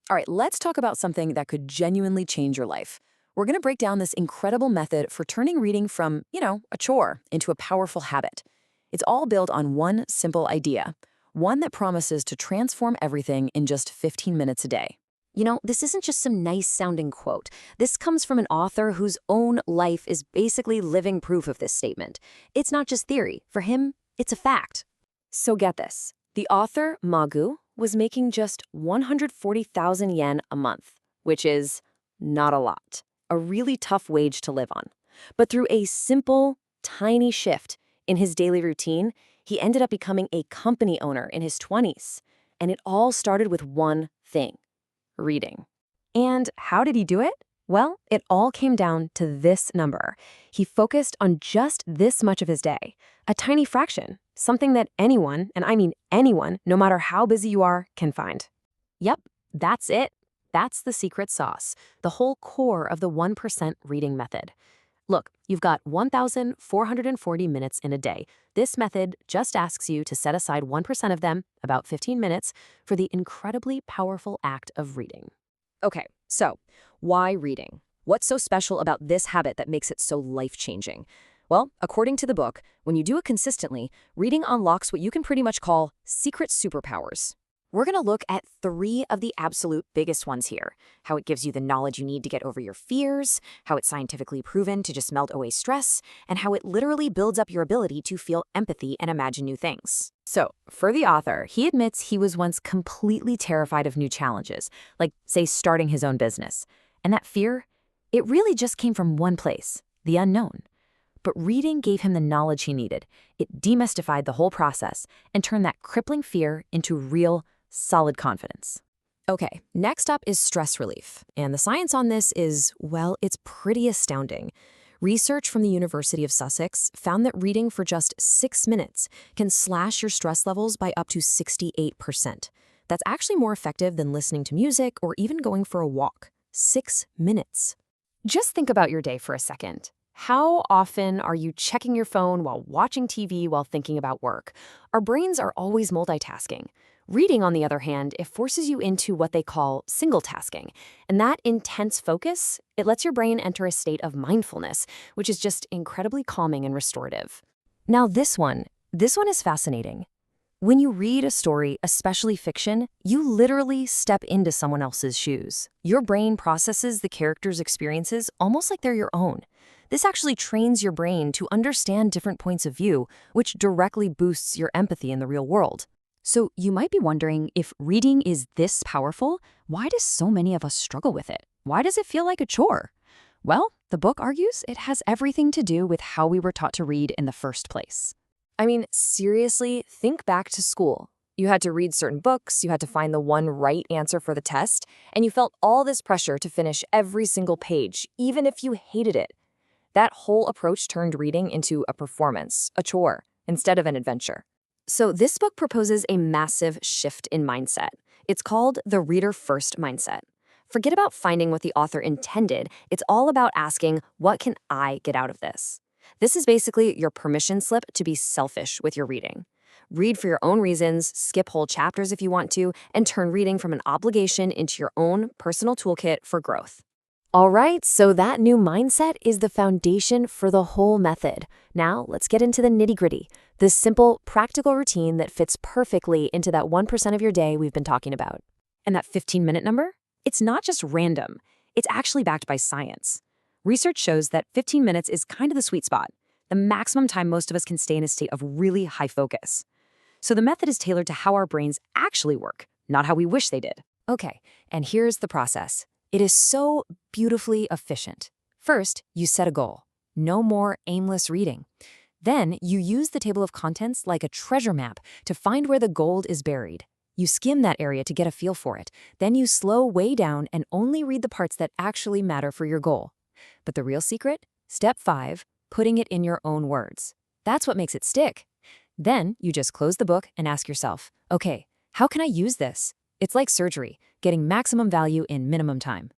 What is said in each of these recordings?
All right, let's talk about something that could genuinely change your life. We're going to break down this incredible method for turning reading from, a chore into a powerful habit. It's all built on one simple idea, one that promises to transform everything in just 15 minutes a day. This isn't just some nice sounding quote. This comes from an author whose own life is basically living proof of this statement. It's not just theory. For him, it's a fact. So get this. The author, Magu, was making just 140,000 yen a month, which is not a lot, a really tough wage to live on. But through a simple, tiny shift in his daily routine, he ended up becoming a company owner in his 20s. And it all started with one thing: reading. And how did he do it? Well, it all came down to this number. He focused on just this much of his day, a tiny fraction, something that anyone, and I mean anyone, no matter how busy you are, can find. Yep, that's it. That's the secret sauce, the whole core of the 1% reading method. Look, you've got 1,440 minutes in a day. This method just asks you to set aside 1% of them, about 15 minutes, for the incredibly powerful act of reading. Okay, so why reading? What's so special about this habit that makes it so life-changing? Well, according to the book, when you do it consistently, reading unlocks what you can pretty much call secret superpowers. We're going to look at 3 of the absolute biggest ones here: how it gives you the knowledge you need to get over your fears, how it's scientifically proven to just melt away stress, and how it literally builds up your ability to feel empathy and imagine new things. So, for the author, he admits he was once completely terrified of new challenges, like, say, starting his own business. And that fear, it really just came from one place: the unknown. But reading gave him the knowledge he needed. It demystified the whole process and turned that crippling fear into real, solid confidence. Okay, next up is stress relief. And the science on this is, well, it's pretty astounding. Research from the University of Sussex found that reading for just 6 minutes can slash your stress levels by up to 68%. That's actually more effective than listening to music or even going for a walk. 6 minutes. Just think about your day for a second. How often are you checking your phone while watching TV while thinking about work? Our brains are always multitasking. Reading, on the other hand, it forces you into what they call single tasking. And that intense focus, it lets your brain enter a state of mindfulness, which is just incredibly calming and restorative. Now this one is fascinating. When you read a story, especially fiction, you literally step into someone else's shoes. Your brain processes the character's experiences almost like they're your own. This actually trains your brain to understand different points of view, which directly boosts your empathy in the real world. So you might be wondering, if reading is this powerful, why do so many of us struggle with it? Why does it feel like a chore? Well, the book argues it has everything to do with how we were taught to read in the first place. I mean, seriously, think back to school. You had to read certain books, you had to find the one right answer for the test, and you felt all this pressure to finish every single page, even if you hated it. That whole approach turned reading into a performance, a chore, instead of an adventure. So this book proposes a massive shift in mindset. It's called the reader-first mindset. Forget about finding what the author intended. It's all about asking, what can I get out of this? This is basically your permission slip to be selfish with your reading. Read for your own reasons, skip whole chapters if you want to, and turn reading from an obligation into your own personal toolkit for growth. All right, so that new mindset is the foundation for the whole method. Now, let's get into the nitty-gritty, the simple, practical routine that fits perfectly into that 1% of your day we've been talking about. And that 15-minute number? It's not just random. It's actually backed by science. Research shows that 15 minutes is kind of the sweet spot, the maximum time most of us can stay in a state of really high focus. So the method is tailored to how our brains actually work, not how we wish they did. Okay, and here's the process. It is so beautifully efficient. First, you set a goal. No more aimless reading. Then, you use the table of contents like a treasure map to find where the gold is buried. You skim that area to get a feel for it. Then you slow way down and only read the parts that actually matter for your goal. But the real secret? Step 5, putting it in your own words. That's what makes it stick. Then, you just close the book and ask yourself, okay, how can I use this? It's like surgery, getting maximum value in minimum time.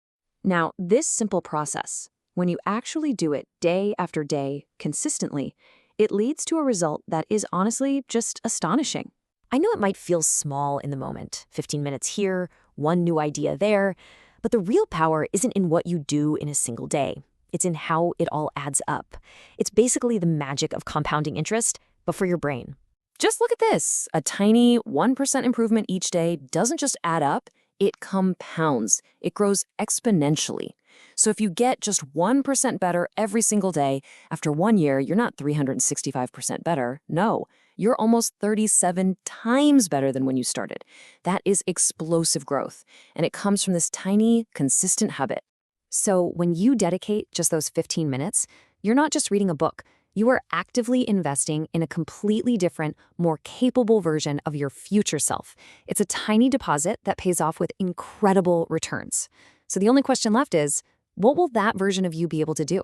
Now, this simple process, when you actually do it day after day, consistently, it leads to a result that is honestly just astonishing. I know it might feel small in the moment, 15 minutes here, one new idea there. But the real power isn't in what you do in a single day. It's in how it all adds up. It's basically the magic of compounding interest, but for your brain. Just look at this. A tiny 1% improvement each day doesn't just add up, it compounds. It grows exponentially. So if you get just 1% better every single day, after 1 year, you're not 365% better. No, you're almost 37 times better than when you started. That is explosive growth, and it comes from this tiny, consistent habit. So when you dedicate just those 15 minutes, you're not just reading a book. You are actively investing in a completely different, more capable version of your future self. It's a tiny deposit that pays off with incredible returns. So the only question left is, what will that version of you be able to do?